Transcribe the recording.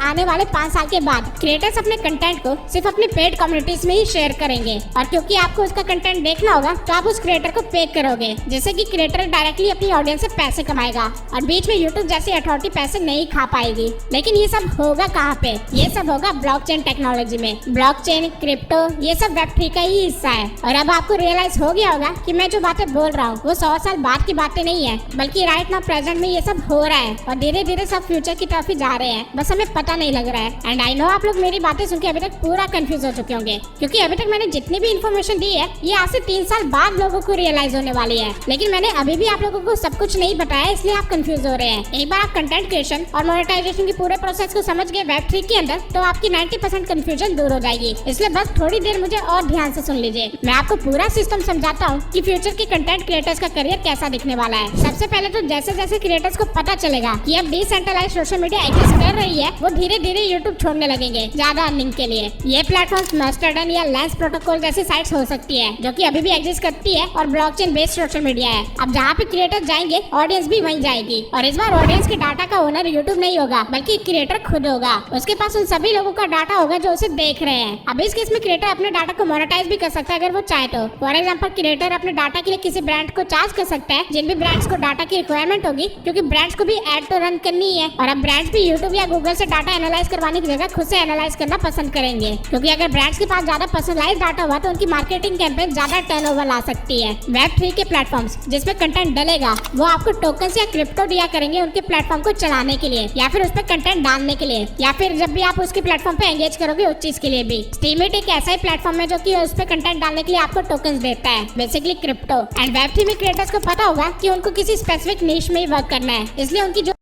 आने वाले 5 साल के बाद क्रिएटर्स अपने कंटेंट को सिर्फ अपनी पेड कम्युनिटीज में ही शेयर करेंगे, और क्योंकि आपको उसका कंटेंट देखना होगा तो आप उस क्रिएटर को पे करोगे, जिससे कि क्रिएटर डायरेक्टली अपनी ऑडियंस से पैसे कमाएगा और बीच में यूट्यूब जैसी अथॉरिटी पैसे नहीं खा पाएगी। लेकिन ये सब होगा कहाँ पे? ये सब होगा ब्लॉकचेन टेक्नोलॉजी में। ब्लॉकचेन, क्रिप्टो, ये सब वेब3 का ही हिस्सा है। और अब आपको रियलाइज हो गया होगा कि मैं जो बातें बोल रहा हूँ वो 100 साल बाद की बातें नहीं है, बल्कि राइट नाउ प्रेजेंट में ये सब हो रहा है और धीरे धीरे सब फ्यूचर की तरफ ही जा रहे हैं, बस हमें पता नहीं लग रहा है। एंड आई नो आप लोग मेरी बातें सुन के अभी तक पूरा कंफ्यूज हो चुके होंगे, क्योंकि अभी तक मैंने जितनी भी इन्फॉर्मेशन दी है ये आज से 3 साल बाद लोगों को रियलाइज होने वाली है। लेकिन मैंने अभी भी आप लोगों को सब कुछ नहीं बताया, इसलिए आप कंफ्यूज हो रहे हैं। एक बार आप कंटेंट क्रिएशन और मोनेटाइजेशन के पूरे प्रोसेस को समझ गए वेब3 के अंदर, तो आपकी 90% कंफ्यूजन दूर हो जाएगी। इसलिए बस थोड़ी देर मुझे और ध्यान से सुन लीजिए। मैं आपको पूरा सिस्टम समझाता हूँ कि फ्यूचर के कंटेंट क्रिएटर्स का करियर कैसा दिखने वाला है। सबसे पहले तो जैसे जैसे क्रिएटर्स को पता चलेगा कि अब डिसेंट्रलाइज सोशल मीडिया एग्जिस्ट कर रही है, वो धीरे धीरे यूट्यूब छोड़ने लगेंगे ज्यादा अर्निंग के लिए। ये प्लेटफॉर्म मास्टरडन या लेंस प्रोटोकॉल जैसी साइट्स हो सकती है, जो कि अभी भी एग्जिस्ट करती है और ब्लॉकचेन बेस्ड सोशल मीडिया है। अब जहाँ पे क्रिएटर जाएंगे ऑडियंस भी वहीं जाएगी, और इस बार ऑडियंस के डाटा का ओनर यूट्यूब नहीं होगा, बल्कि क्रिएटर खुद होगा। उसके पास उन सभी लोगों का डाटा होगा जो उसे देख रहे हैं। अब इस केस में क्रिएटर अपने डाटा को मोनेटाइज भी कर सकता है अगर वो चाहे तो। फॉर एग्जाम्पल, क्रिएटर अपने डाटा के लिए किसी ब्रांड को चार्ज कर सकता है, जिन भी ब्रांड्स को डाटा की रिक्वायरमेंट होगी, क्योंकि ब्रांड्स को भी एड तो रन करनी है। और अब ब्रांड्स भी यूट्यूब या गूगल से डाटा एनालाइज करवाने की जगह खुद से एनालाइज करना पसंद करेंगे, क्योंकि अगर ब्रांड्स के पास ज्यादा पर्सनलाइज डाटा हुआ तो उनकी मार्केटिंग कैंपेन ज्यादा टर्नओवर ला सकती है। वेब3 के प्लेटफॉर्म्स जिसपे कंटेंट डलेगा वो आपको टोकन्स या क्रिप्टो दिया करेंगे उनके प्लेटफॉर्म को चलाने के लिए, या फिर उस पर कंटेंट डालने के लिए, या फिर जब भी आप उसके प्लेटफॉर्म पे एंगेज करोगे उस चीज के लिए भी। स्टीमेट एक ऐसा ही प्लेटफॉर्म है जो कि उस पर कंटेंट डालने के लिए आपको टोकन्स देता है, बेसिकली क्रिप्टो। एंड वेब3 में क्रिएटर्स को पता होगा कि उनको किसी स्पेसिफिक नीश में ही वर्क करना है, इसलिए उनकी जो